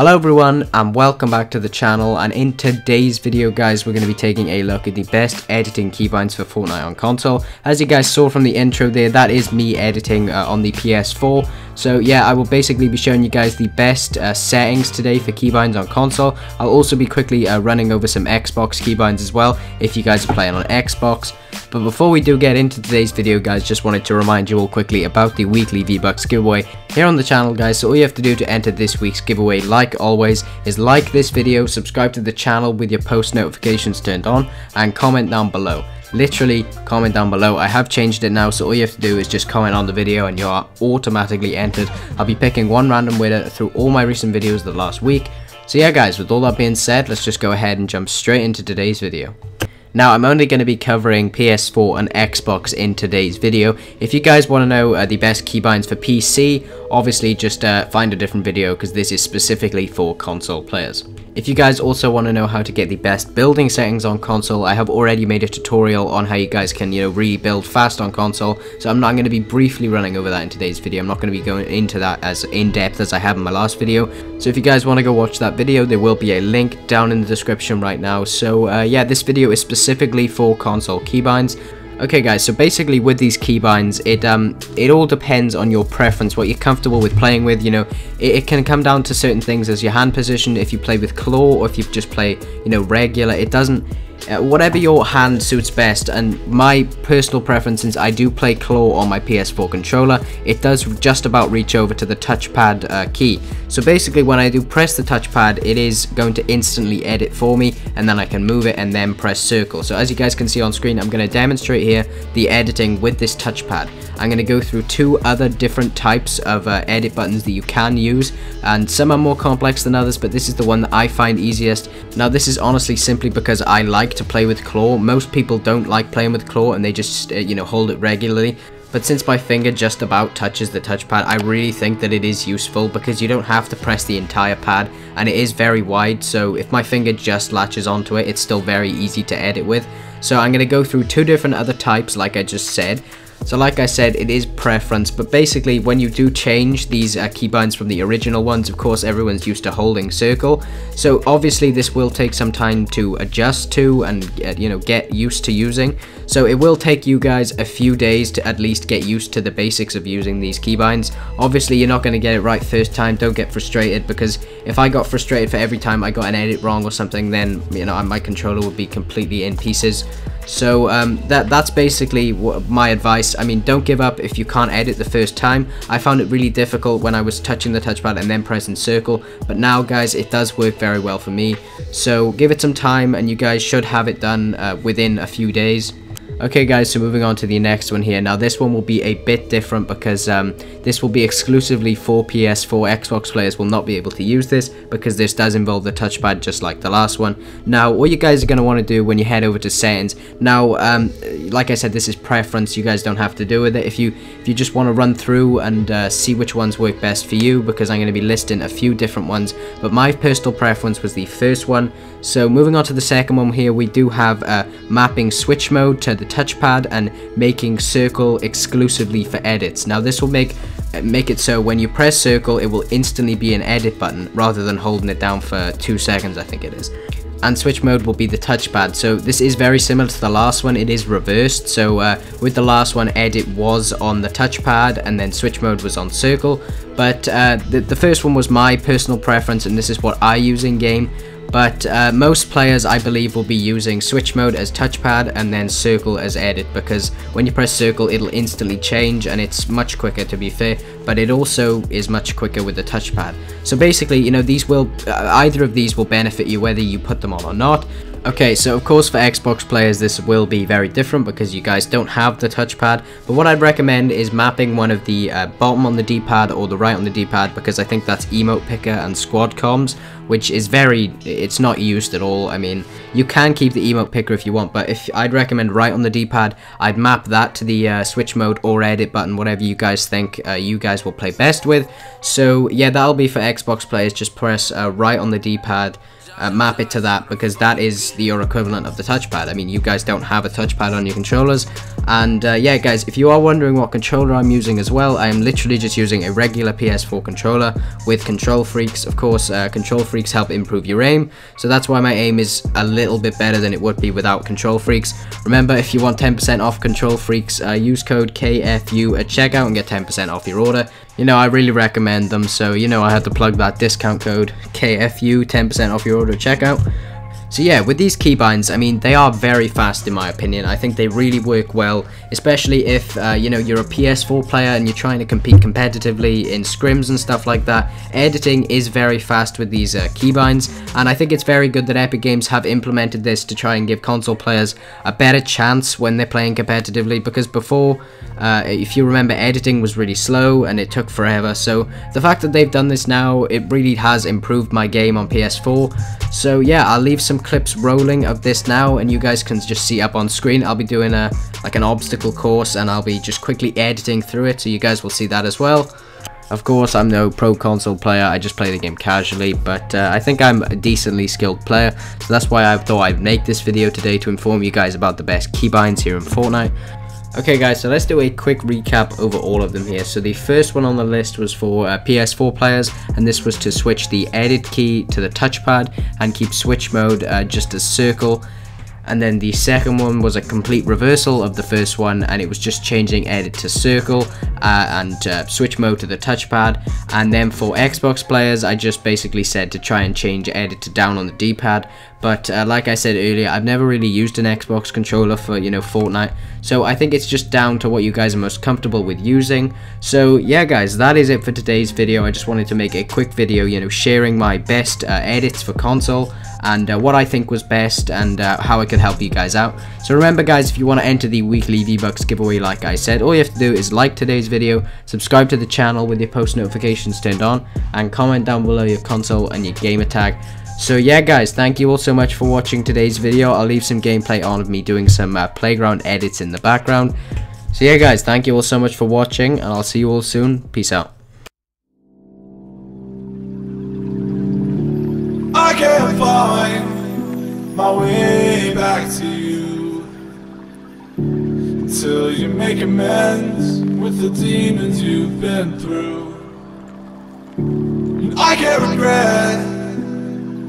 Hello everyone and welcome back to the channel, and in today's video guys we're going to be taking a look at the best editing keybinds for Fortnite on console. As you guys saw from the intro there, that is me editing on the PS4. So yeah, I will basically be showing you guys the best settings today for keybinds on console. I'll also be quickly running over some Xbox keybinds as well if you guys are playing on Xbox. But before we do get into today's video guys, just wanted to remind you all quickly about the weekly V-Bucks giveaway here on the channel guys. So all you have to do to enter this week's giveaway, like always, is like this video, subscribe to the channel with your post notifications turned on, and comment down below. Literally comment down below. I have changed it now, so all you have to do is just comment on the video and you are automatically entered. I'll be picking one random winner through all my recent videos the last week. So yeah guys, with all that being said, let's just go ahead and jump straight into today's video. Now, I'm only going to be covering PS4 and Xbox in today's video. If you guys want to know the best keybinds for PC, obviously just find a different video because this is specifically for console players. If you guys also want to know how to get the best building settings on console, I have already made a tutorial on how you guys can, rebuild fast on console. So I'm not going to be briefly running over that in today's video. I'm not going to be going into that as in depth as I have in my last video. So if you guys want to go watch that video, there will be a link down in the description right now. So yeah, this video is specifically for console keybinds. Okay guys, so basically with these keybinds, it all depends on your preference, what you're comfortable with playing with. It can come down to certain things as your hand position, if you play with claw or if you just play, regular. It doesn't, whatever your hand suits best. And my personal preference, since I do play claw on my PS4 controller, it does just about reach over to the touchpad key. So basically when I do press the touchpad, it is going to instantly edit for me, and then I can move it and then press circle. So as you guys can see on screen, I'm going to demonstrate here the editing with this touchpad. I'm going to go through two other different types of edit buttons that you can use, and some are more complex than others, but this is the one that I find easiest. Now this is honestly simply because I like to play with claw. Most people don't like playing with claw and they just hold it regularly. But since my finger just about touches the touchpad, I really think that it is useful because you don't have to press the entire pad, and it is very wide, so if my finger just latches onto it, it's still very easy to edit with. So I'm going to go through two different other types like I just said. So like I said, it is preference, but basically when you do change these keybinds from the original ones, of course everyone's used to holding circle, so obviously this will take some time to adjust to and get used to using. So it will take you guys a few days to at least get used to the basics of using these keybinds. Obviously you're not going to get it right first time. Don't get frustrated, because if I got frustrated for every time I got an edit wrong or something, then my controller would be completely in pieces. So that's basically my advice. I mean, don't give up if you can't edit the first time. I found it really difficult when I was touching the touchpad and then pressing circle, but now guys, it does work very well for me. So give it some time and you guys should have it done within a few days. Okay guys, so moving on to the next one here. Now this one will be a bit different because this will be exclusively for PS4. Xbox players will not be able to use this because this does involve the touchpad just like the last one. Now what you guys are going to want to do when you head over to settings, now like I said, this is preference. You guys don't have to do with it. If you just want to run through and see which ones work best for you, because I'm going to be listing a few different ones, but my personal preference was the first one. So moving on to the second one here, we do have mapping switch mode to the touchpad and making circle exclusively for edits. Now this will make it so when you press circle, it will instantly be an edit button rather than holding it down for 2 seconds, I think it is. And switch mode will be the touchpad. So this is very similar to the last one. It is reversed. So with the last one, edit was on the touchpad and then switch mode was on circle. But the first one was my personal preference, and this is what I use in game. But most players, I believe, will be using switch mode as touchpad and then circle as edit, because when you press circle, it'll instantly change and it's much quicker, to be fair, but it also is much quicker with the touchpad. So basically, these will either of these will benefit you whether you put them on or not. Okay, so of course for Xbox players this will be very different because you guys don't have the touchpad, but what I'd recommend is mapping one of the bottom on the D-pad or the right on the D-pad, because I think that's emote picker and squad comms, which is it's not used at all. I mean, you can keep the emote picker if you want, but I'd recommend right on the D-pad, I'd map that to the switch mode or edit button, whatever you guys think you guys will play best with. So yeah, that'll be for Xbox players. Just press right on the D-pad map it to that, because that is your equivalent of the touchpad. I mean, you guys don't have a touchpad on your controllers. And yeah guys, if you are wondering what controller I'm using as well, I am literally just using a regular PS4 controller with control freaks. Of course, control freaks help improve your aim, so that's why my aim is a little bit better than it would be without control freaks. Remember, if you want 10% off control freaks, use code KFU at checkout and get 10% off your order. You know, I really recommend them, so you know I had to plug that discount code KFU, 10% off your order at checkout. So yeah, with these keybinds, I mean, they are very fast in my opinion. I think they really work well, especially if, you know, you're a PS4 player and you're trying to compete competitively in scrims and stuff like that. Editing is very fast with these keybinds, and I think it's very good that Epic Games have implemented this to try and give console players a better chance when they're playing competitively, because before, if you remember, editing was really slow and it took forever. So the fact that they've done this now, it really has improved my game on PS4. So yeah, I'll leave some clips rolling of this now, and you guys can just see up on screen. I'll be doing like an obstacle course, and I'll be just quickly editing through it, so you guys will see that as well. Of course, I'm no pro console player, I just play the game casually, but I think I'm a decently skilled player, so that's why I thought I'd make this video today to inform you guys about the best keybinds here in Fortnite. Okay guys, so let's do a quick recap over all of them here. So the first one on the list was for PS4 players, and this was to switch the edit key to the touchpad and keep switch mode just as circle. And then the second one was a complete reversal of the first one, and it was just changing edit to circle and switch mode to the touchpad. And then for Xbox players, I just basically said to try and change edit to down on the D-pad. But like I said earlier, I've never really used an Xbox controller for, you know, Fortnite, so I think it's just down to what you guys are most comfortable with using. So yeah guys, that is it for today's video. I just wanted to make a quick video, you know, sharing my best edits for console, and what I think was best, and how it could help you guys out. So remember guys, if you want to enter the weekly V-Bucks giveaway like I said, all you have to do is like today's video, subscribe to the channel with your post notifications turned on, and comment down below your console and your gamer tag. So yeah guys, thank you all so much for watching today's video. I'll leave some gameplay on of me doing some playground edits in the background. So yeah guys, thank you all so much for watching, and I'll see you all soon. Peace out. I can't find my way back to you until you make amends with the demons you've been through. And I can't regret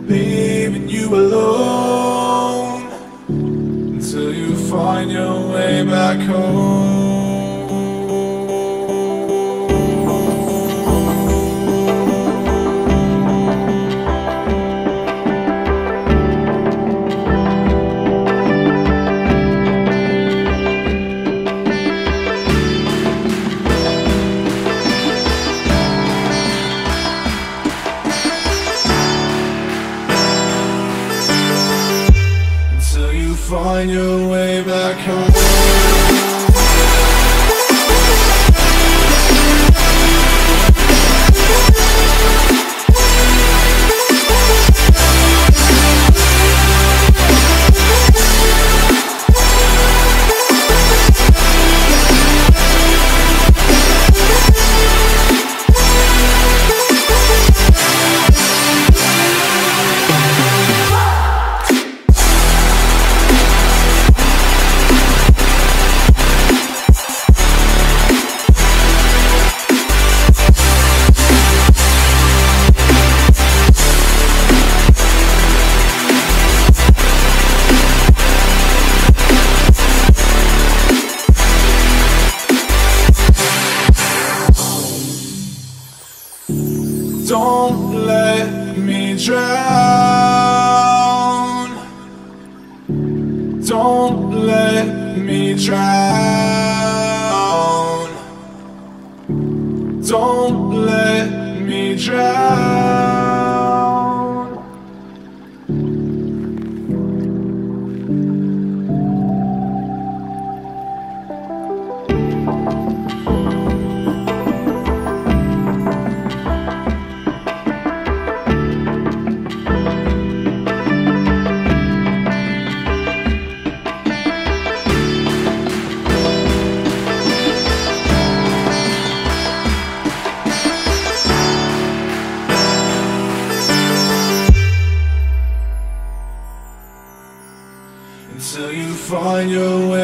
leaving you alone until you find your way back home. Find your way back home. Don't let me drown. Don't let me drown. Don't let me drown.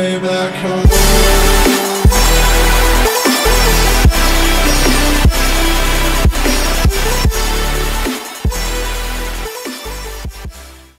way back home.